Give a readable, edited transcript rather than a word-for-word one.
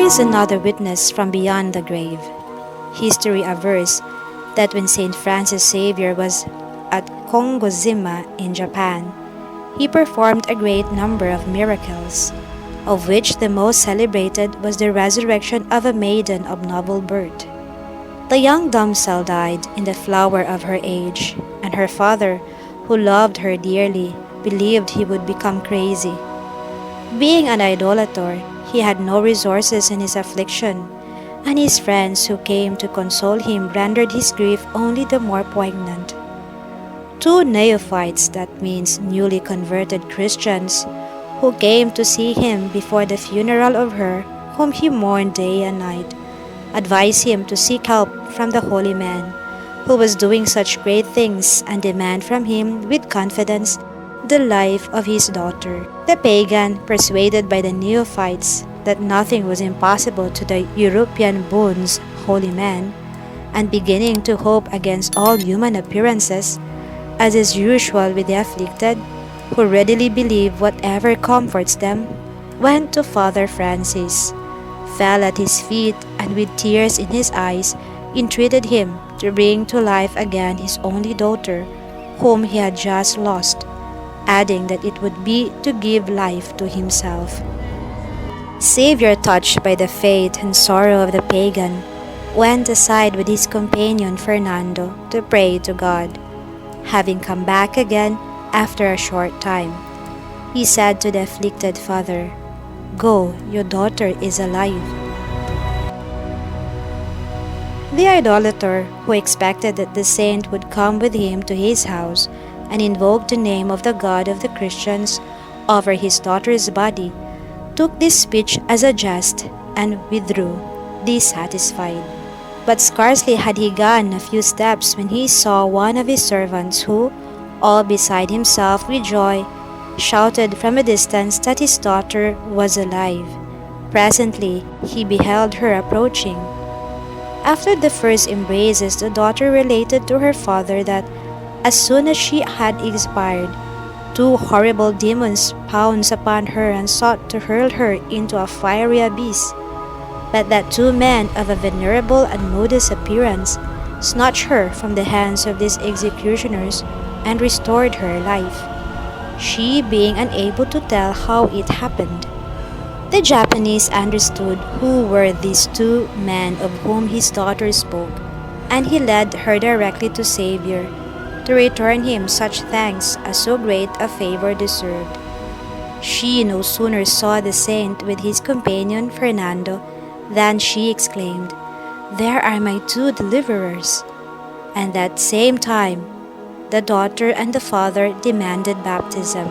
is another witness from beyond the grave. History avers that when Saint Francis Xavier was at Kongozima in Japan, he performed a great number of miracles, of which the most celebrated was the resurrection of a maiden of noble birth. The young damsel died in the flower of her age, and her father, who loved her dearly, believed he would become crazy. Being an idolater, he had no resources in his affliction, and his friends who came to console him rendered his grief only the more poignant. Two neophytes, that means newly converted Christians, who came to see him before the funeral of her whom he mourned day and night, advised him to seek help from the holy man, who was doing such great things, and demand from him with confidence the life of his daughter. The pagan, persuaded by the neophytes that nothing was impossible to the European boons holy man, and beginning to hope against all human appearances, as is usual with the afflicted, who readily believe whatever comforts them, went to Father Francis, fell at his feet, and with tears in his eyes entreated him to bring to life again his only daughter, whom he had just lost, adding that it would be to give life to himself. Xavier, touched by the faith and sorrow of the pagan, went aside with his companion Fernando to pray to God. Having come back again after a short time, he said to the afflicted father, "Go, your daughter is alive." The idolater, who expected that the saint would come with him to his house and invoke the name of the God of the Christians over his daughter's body, took this speech as a jest and withdrew, dissatisfied. But scarcely had he gone a few steps when he saw one of his servants who, all beside himself with joy, shouted from a distance that his daughter was alive. Presently he beheld her approaching. After the first embraces, the daughter related to her father that, as soon as she had expired, two horrible demons pounced upon her and sought to hurl her into a fiery abyss, but that two men of a venerable and modest appearance snatched her from the hands of these executioners and restored her life, she being unable to tell how it happened. The Japanese understood who were these two men of whom his daughter spoke, and he led her directly to Xavier to return him such thanks as so great a favor deserved. She no sooner saw the saint with his companion Fernando than she exclaimed, "There are my two deliverers!" And that same time, the daughter and the father demanded baptism.